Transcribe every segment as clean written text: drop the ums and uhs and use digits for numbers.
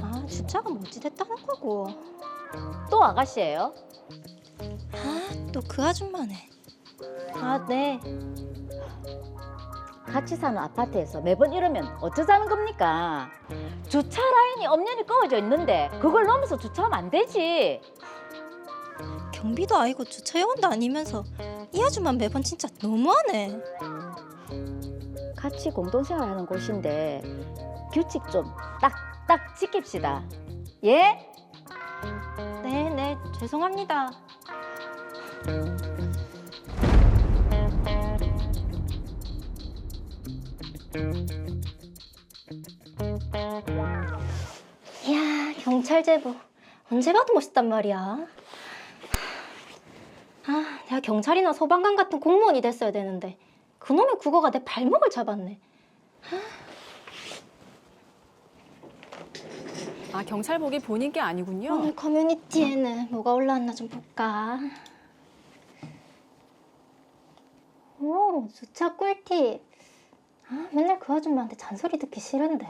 아, 주차가 뭐 어찌됐다는 거고. 또 아가씨예요? 아, 또 그 아줌마네. 아, 네. 같이 사는 아파트에서 매번 이러면 어쩌자는 겁니까? 주차 라인이 엄연히 꺼져 있는데 그걸 넘어서 주차하면 안 되지. 경비도 아니고 주차 요원도 아니면서 이 아줌마 매번 진짜 너무하네. 같이 공동생활하는 곳인데 규칙 좀 딱딱 지킵시다. 예? 네, 죄송합니다. 이야, 경찰 제보. 언제 봐도 멋있단 말이야. 아, 내가 경찰이나 소방관 같은 공무원이 됐어야 되는데 그놈의 국어가 내 발목을 잡았네. 아, 경찰복이 본인 게 아니군요. 오늘 커뮤니티에는 뭐가 올라왔나 좀 볼까. 오, 주차 꿀팁. 아, 맨날 그 아줌마한테 잔소리 듣기 싫은데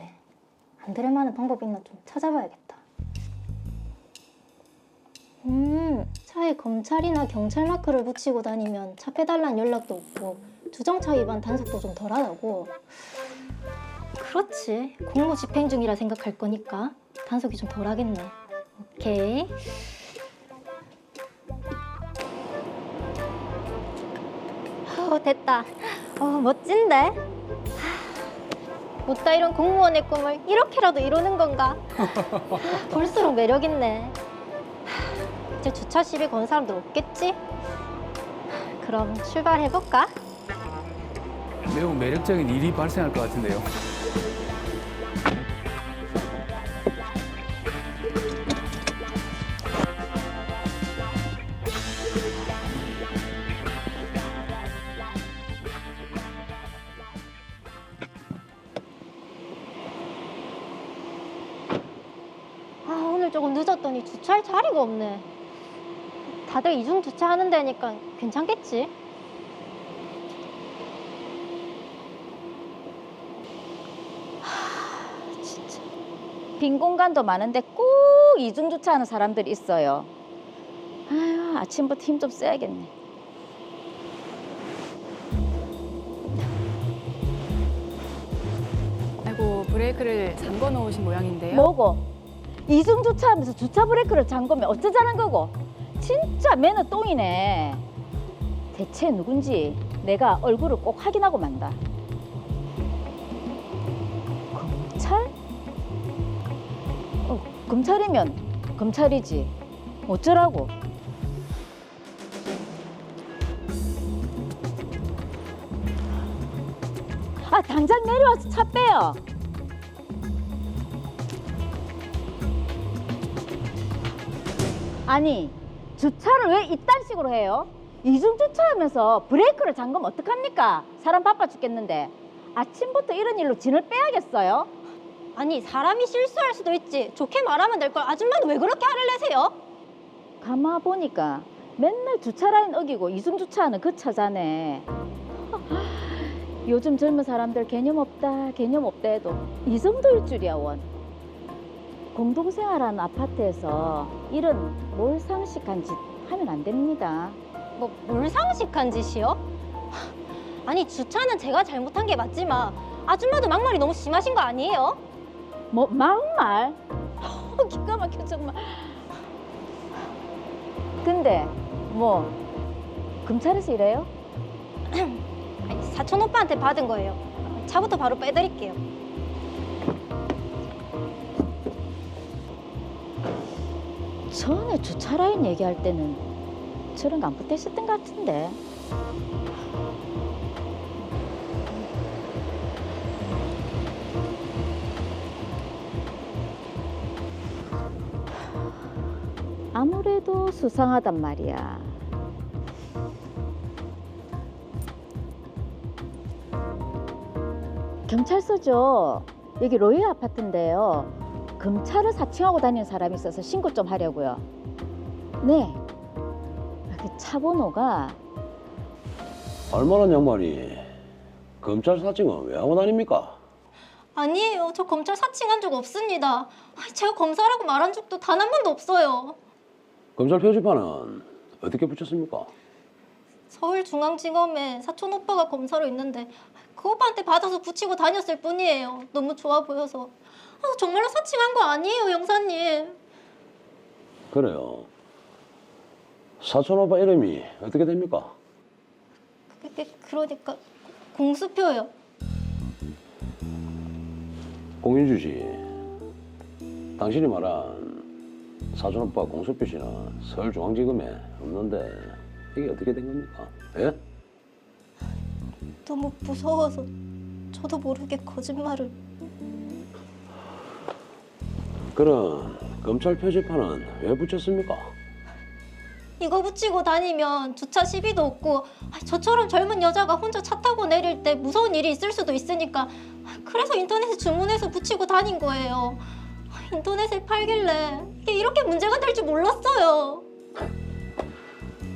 안 들을 만한 방법이 있나 좀 찾아봐야겠다. 차에 검찰이나 경찰 마크를 붙이고 다니면 차 빼달라는 연락도 없고 주정차 위반 단속도 좀 덜하다고. 그렇지, 공무 집행 중이라 생각할 거니까 단속이 좀 덜하겠네. 오케이. 됐다. 멋진데? 못다 이런 공무원의 꿈을 이렇게라도 이루는 건가? 볼수록 매력 있네. 이제 주차 시비 건 사람들 없겠지? 그럼 출발해볼까? 매우 매력적인 일이 발생할 것 같은데요. 아, 오늘 조금 늦었더니 주차할 자리가 없네. 다들 이중 주차하는 데니까 괜찮겠지? 진짜. 빈 공간도 많은데 꼭 이중 주차하는 사람들이 있어요. 아유, 아침부터 힘 좀 써야겠네. 아이고, 브레이크를 잠궈 놓으신 모양인데요. 뭐고? 이중 주차하면서 주차 브레이크를 잠그면 어쩌자는 거고? 진짜 매너 똥이네. 대체 누군지 내가 얼굴을 꼭 확인하고 만다. 검찰? 검찰이면 검찰이지. 어쩌라고? 아, 당장 내려와서 차 빼요. 아니, 주차를 왜 이딴 식으로 해요? 이중 주차하면서 브레이크를 잠그면 어떡합니까? 사람 바빠 죽겠는데. 아침부터 이런 일로 진을 빼야겠어요? 아니, 사람이 실수할 수도 있지. 좋게 말하면 될 걸 아줌마는 왜 그렇게 화를 내세요? 가만 보니까 맨날 주차 라인 어기고 이중 주차하는 그 차자네. 요즘 젊은 사람들 개념 없다 해도 이 정도일 줄이야 원. 공동생활하는 아파트에서 이런 몰상식한 짓 하면 안 됩니다. 뭐 몰상식한 짓이요? 아니, 주차는 제가 잘못한 게 맞지만 아줌마도 막말이 너무 심하신 거 아니에요? 뭐 막말? 기가 막혀 정말. 근데 뭐 검찰에서 일해요? 아니, 사촌 오빠한테 받은 거예요. 차부터 바로 빼드릴게요. 전에 주차 라인 얘기할 때는 저런 거 안 붙어 있었던 것 같은데. 아무래도 수상하단 말이야. 경찰서죠. 여기 로이 아파트인데요. 검찰을 사칭하고 다니는 사람이 있어서 신고 좀 하려고요. 네. 그 차 번호가 알만한 양반이 검찰 사칭은 왜 하고 다닙니까? 아니에요. 저 검찰 사칭한 적 없습니다. 제가 검사라고 말한 적도 단 한 번도 없어요. 검찰 표지판은 어떻게 붙였습니까? 서울중앙지검에 사촌 오빠가 검사로 있는데 그 오빠한테 받아서 붙이고 다녔을 뿐이에요. 너무 좋아 보여서. 정말로 사칭한 거 아니에요, 형사님. 그래요. 사촌 오빠 이름이 어떻게 됩니까? 그러니까 공수표요. 공윤주 씨, 당신이 말한 사촌 오빠 공수표 씨는 서울중앙지검에 없는데 이게 어떻게 된 겁니까? 예? 너무 무서워서 저도 모르게 거짓말을. 그럼 검찰 표지판은 왜 붙였습니까? 이거 붙이고 다니면 주차 시비도 없고 저처럼 젊은 여자가 혼자 차 타고 내릴 때 무서운 일이 있을 수도 있으니까 그래서 인터넷에 주문해서 붙이고 다닌 거예요. 인터넷에 팔길래 이게 이렇게 문제가 될 줄 몰랐어요.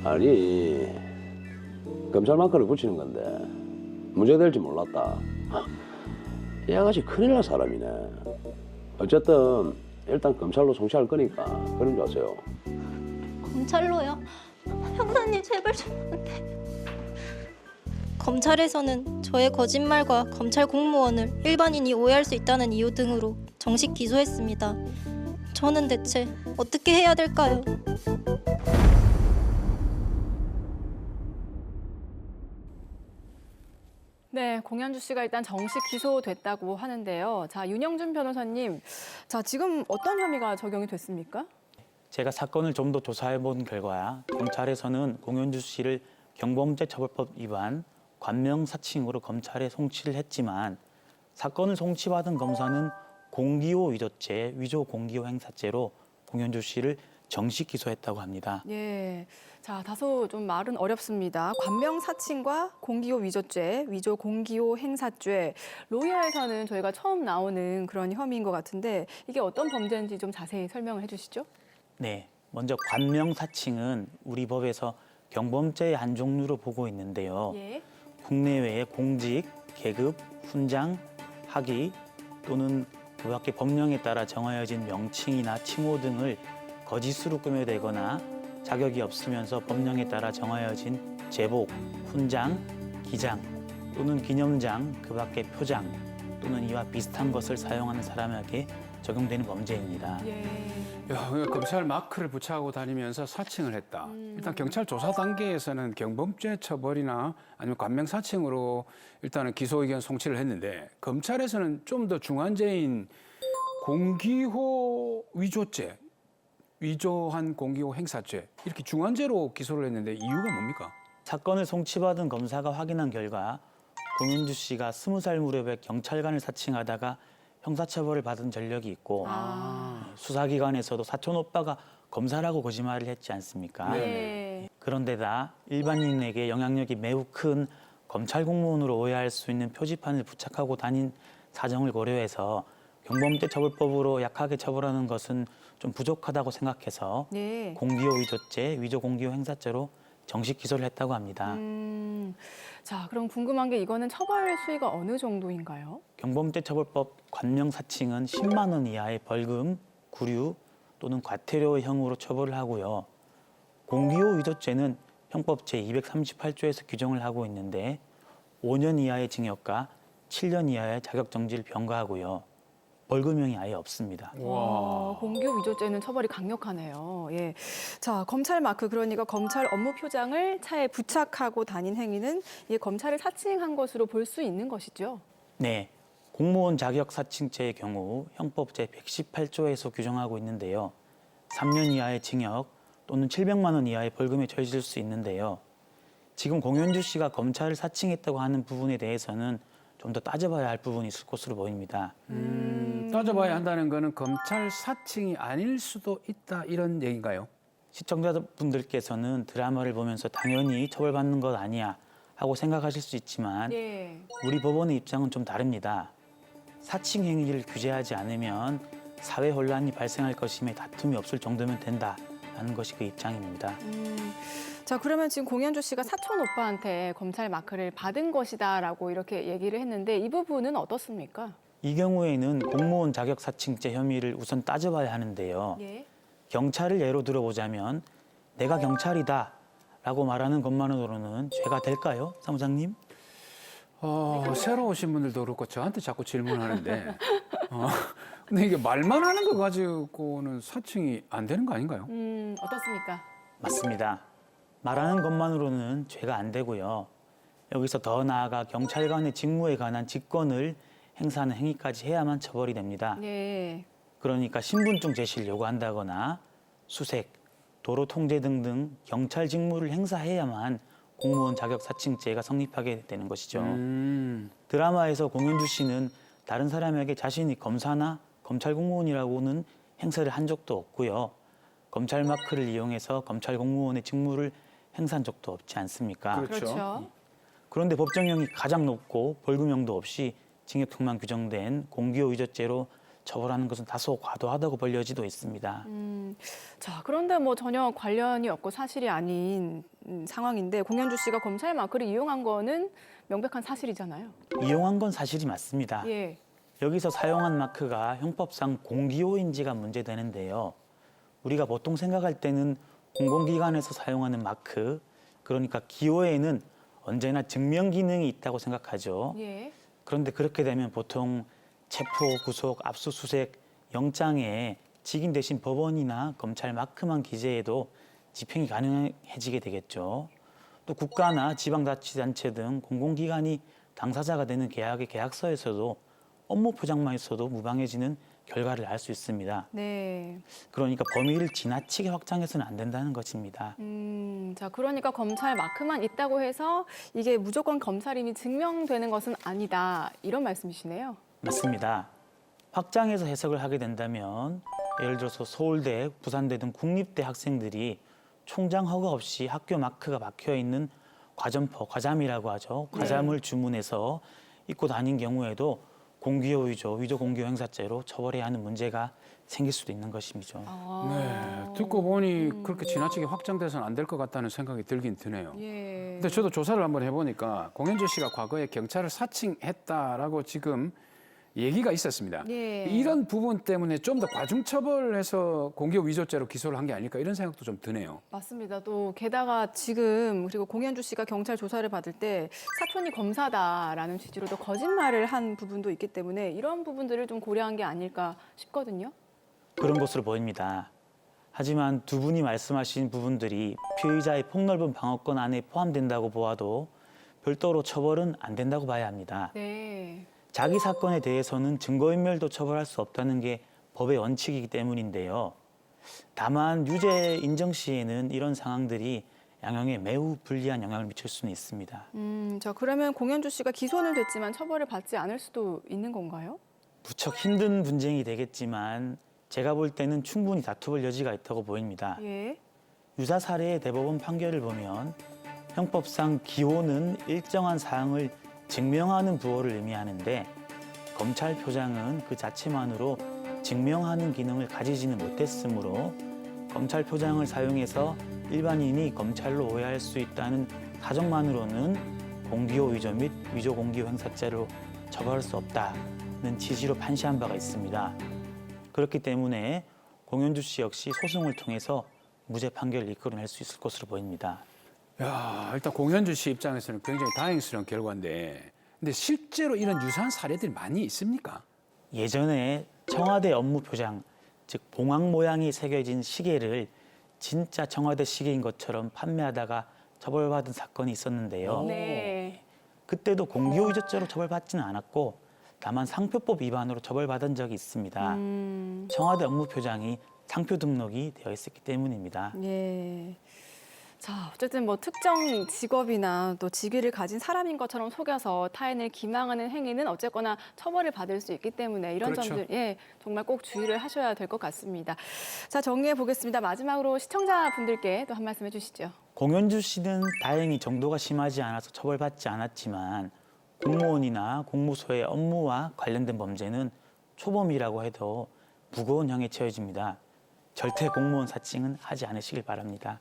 아니, 검찰 마크를 붙이는 건데 문제 될지 몰랐다. 이 아가씨 큰일 날 사람이네. 어쨌든 일단 검찰로 송치할 거니까 그런 줄 아세요. 검찰로요? 형사님 제발 좀 부탁해요. 검찰에서는 저의 거짓말과 검찰 공무원을 일반인이 오해할 수 있다는 이유 등으로 정식 기소했습니다. 저는 대체 어떻게 해야 될까요? 네, 공현주 씨가 일단 정식 기소됐다고 하는데요. 자, 윤영준 변호사님, 자, 지금 어떤 혐의가 적용이 됐습니까? 제가 사건을 좀 더 조사해 본 결과 검찰에서는 공현주 씨를 경범죄처벌법 위반, 관명사칭으로 검찰에 송치를 했지만 사건을 송치받은 검사는 공기호 위조죄, 위조 공기호 행사죄로 공현주 씨를 정식 기소했다고 합니다. 예, 자, 다소 좀 말은 어렵습니다. 관명사칭과 공기호 위조죄, 위조 공기호 행사죄, 로이어에서는 저희가 처음 나오는 그런 혐의인 것 같은데 이게 어떤 범죄인지 좀 자세히 설명을 해주시죠. 네, 먼저 관명사칭은 우리 법에서 경범죄의 한 종류로 보고 있는데요. 예. 국내외의 공직, 계급, 훈장, 학위 또는 그 밖의 법령에 따라 정하여진 명칭이나 칭호 등을 거짓으로 꾸며대거나 자격이 없으면서 법령에 따라 정하여진 제복, 훈장, 기장 또는 기념장, 그 밖의 표장 또는 이와 비슷한 것을 사용하는 사람에게 적용되는 범죄입니다. 예. 야, 검찰 마크를 붙여하고 다니면서 사칭을 했다. 일단 경찰 조사 단계에서는 경범죄 처벌이나 아니면 관명사칭으로 일단은 기소 의견 송치를 했는데 검찰에서는 좀 더 중한죄인 공기호 위조죄, 위조한 공기호 행사죄 이렇게 중한죄로 기소를 했는데 이유가 뭡니까? 사건을 송치받은 검사가 확인한 결과 공윤주 씨가 20살 무렵에 경찰관을 사칭하다가 형사처벌을 받은 전력이 있고 수사기관에서도 사촌 오빠가 검사라고 거짓말을 했지 않습니까? 예. 그런데다 일반인에게 영향력이 매우 큰 검찰 공무원으로 오해할 수 있는 표지판을 부착하고 다닌 사정을 고려해서 경범죄처벌법으로 약하게 처벌하는 것은 좀 부족하다고 생각해서 네. 공기호 위조죄, 위조 공기호 행사죄로 정식 기소를 했다고 합니다. 자, 그럼 궁금한 게 이거는 처벌 수위가 어느 정도인가요? 경범죄처벌법 관명사칭은 10만 원 이하의 벌금, 구류 또는 과태료형으로 처벌을 하고요. 공기호 위조죄는 형법 제238조에서 규정을 하고 있는데 5년 이하의 징역과 7년 이하의 자격정지를 병가하고요. 벌금형이 아예 없습니다. 공기호 위조죄는 처벌이 강력하네요. 예. 자, 검찰 마크 그러니까 검찰 업무 표장을 차에 부착하고 다닌 행위는 이 검찰을 사칭한 것으로 볼 수 있는 것이죠. 네, 공무원 자격 사칭죄의 경우 형법 제118조에서 규정하고 있는데요. 3년 이하의 징역 또는 700만 원 이하의 벌금에 처해질 수 있는데요. 지금 공현주 씨가 검찰을 사칭했다고 하는 부분에 대해서는 좀 더 따져봐야 할 부분이 있을 것으로 보입니다. 따져봐야 한다는 거는 검찰 사칭이 아닐 수도 있다 이런 얘기인가요? 시청자분들께서는 드라마를 보면서 당연히 처벌받는 것 아니야 하고 생각하실 수 있지만 예. 우리 법원의 입장은 좀 다릅니다. 사칭 행위를 규제하지 않으면 사회 혼란이 발생할 것임에 다툼이 없을 정도면 된다라는 것이 그 입장입니다. 자, 그러면 지금 공현주 씨가 사촌 오빠한테 검찰 마크를 받은 것이다라고 이렇게 얘기를 했는데 이 부분은 어떻습니까? 이 경우에는 공무원 자격 사칭죄 혐의를 우선 따져봐야 하는데요. 예. 경찰을 예로 들어보자면 내가 경찰이다 라고 말하는 것만으로는 죄가 될까요? 사무장님? 새로 오신 분들도 그렇고 저한테 자꾸 질문하는데 근데 이게 말만 하는 거 가지고는 사칭이 안 되는 거 아닌가요? 어떻습니까? 맞습니다. 말하는 것만으로는 죄가 안 되고요. 여기서 더 나아가 경찰관의 직무에 관한 직권을 행사하는 행위까지 해야만 처벌이 됩니다. 네. 그러니까 신분증 제시를 요구한다거나 수색, 도로 통제 등등 경찰 직무를 행사해야만 공무원 자격 사칭죄가 성립하게 되는 것이죠. 드라마에서 공현주 씨는 다른 사람에게 자신이 검사나 검찰 공무원이라고는 행세를 한 적도 없고요. 검찰 마크를 이용해서 검찰 공무원의 직무를 행사한 적도 없지 않습니까? 그렇죠. 그런데 법정형이 가장 높고 벌금형도 없이 징역형만 규정된 공기호 위조죄로 처벌하는 것은 다소 과도하다고 벌려지도 있습니다. 자, 그런데 뭐 전혀 관련이 없고 사실이 아닌 상황인데 공현주 씨가 검찰 마크를 이용한 거는 명백한 사실이잖아요. 이용한 건 사실이 맞습니다. 예. 여기서 사용한 마크가 형법상 공기호인지가 문제되는데요. 우리가 보통 생각할 때는 공공기관에서 사용하는 마크, 그러니까 기호에는 언제나 증명 기능이 있다고 생각하죠. 예. 그런데 그렇게 되면 보통 체포, 구속, 압수수색, 영장에 직인 대신 법원이나 검찰 마크만 기재해도 집행이 가능해지게 되겠죠. 또 국가나 지방자치단체 등 공공기관이 당사자가 되는 계약의 계약서에서도 업무 표장만 있어도 무방해지는 결과를 알 수 있습니다. 네. 그러니까 범위를 지나치게 확장해서는 안 된다는 것입니다. 자, 그러니까 검찰 마크만 있다고 해서 이게 무조건 검찰임이 증명되는 것은 아니다. 이런 말씀이시네요. 맞습니다. 확장해서 해석을 하게 된다면 예를 들어서 서울대, 부산대 등 국립대 학생들이 총장 허가 없이 학교 마크가 박혀 있는 과점포, 과잠이라고 하죠. 과잠을 주문해서 입고 다닌 경우에도 공기호 위조, 위조 공기호 행사죄로 처벌해야 하는 문제가 생길 수도 있는 것이죠. 네, 듣고 보니 그렇게 지나치게 확장돼서는 안 될 것 같다는 생각이 들긴 드네요. 예. 근데 저도 조사를 한번 해보니까 공현주 씨가 과거에 경찰을 사칭했다라고 지금 얘기가 있었습니다. 예. 이런 부분 때문에 좀 더 과중처벌해서 공기호 위조죄로 기소를 한 게 아닐까 이런 생각도 좀 드네요. 맞습니다. 또 게다가 지금 그리고 공현주 씨가 경찰 조사를 받을 때 사촌이 검사다라는 취지로도 거짓말을 한 부분도 있기 때문에 이런 부분들을 좀 고려한 게 아닐까 싶거든요. 그런 것으로 보입니다. 하지만 두 분이 말씀하신 부분들이 피의자의 폭넓은 방어권 안에 포함된다고 보아도 별도로 처벌은 안 된다고 봐야 합니다. 네. 자기 사건에 대해서는 증거인멸도 처벌할 수 없다는 게 법의 원칙이기 때문인데요. 다만 유죄 인정 시에는 이런 상황들이 양형에 매우 불리한 영향을 미칠 수는 있습니다. 자, 그러면 공현주 씨가 기소는 됐지만 처벌을 받지 않을 수도 있는 건가요? 무척 힘든 분쟁이 되겠지만 제가 볼 때는 충분히 다투볼 여지가 있다고 보입니다. 예. 유사 사례의 대법원 판결을 보면 형법상 기호는 일정한 사항을 증명하는 부호를 의미하는데 검찰 표장은 그 자체만으로 증명하는 기능을 가지지는 못했으므로 검찰 표장을 사용해서 일반인이 검찰로 오해할 수 있다는 사정만으로는 공기호 위조 및 위조 공기호 행사죄로 처벌할 수 없다는 취지로 판시한 바가 있습니다. 그렇기 때문에 공현주 씨 역시 소송을 통해서 무죄 판결을 이끌어낼 수 있을 것으로 보입니다. 야, 일단 공현주 씨 입장에서는 굉장히 다행스러운 결과인데, 근데 실제로 이런 유사한 사례들이 많이 있습니까? 예전에 청와대 업무 표장, 즉 봉황 모양이 새겨진 시계를 진짜 청와대 시계인 것처럼 판매하다가 처벌받은 사건이 있었는데요. 네. 그때도 공기호 위조죄로 처벌받지는 않았고 다만 상표법 위반으로 처벌받은 적이 있습니다. 청와대 업무 표장이 상표 등록이 되어 있었기 때문입니다. 예. 자, 어쨌든 뭐 특정 직업이나 또 직위를 가진 사람인 것처럼 속여서 타인을 기망하는 행위는 어쨌거나 처벌을 받을 수 있기 때문에 이런 그렇죠. 점들 정말 꼭 주의를 하셔야 될 것 같습니다. 자, 정리해 보겠습니다. 마지막으로 시청자분들께 또 한 말씀 해주시죠. 공현주 씨는 다행히 정도가 심하지 않아서 처벌받지 않았지만 공무원이나 공무소의 업무와 관련된 범죄는 초범이라고 해도 무거운 형에 처해집니다. 절대 공무원 사칭은 하지 않으시길 바랍니다.